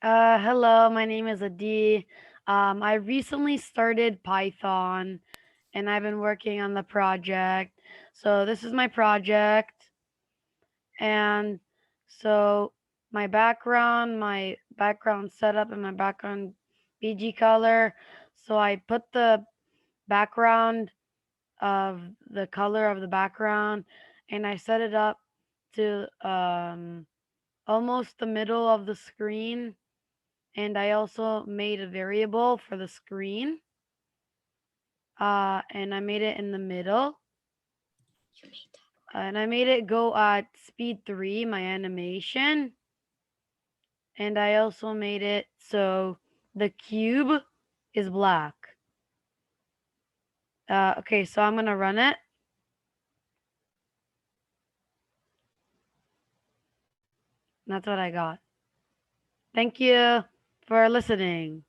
Hello, my name is Adi. I recently started Python and I've been working on the project. So this is my project. And so my background setup and my background BG color. So I put the background of the color of the background and I set it up to almost the middle of the screen, and I also made a variable for the screen. And I made it in the middle. You made that. And I made it go at speed 3, my animation. And I also made it so the cube is black. Okay, so I'm gonna run it. That's what I got. Thank you for listening.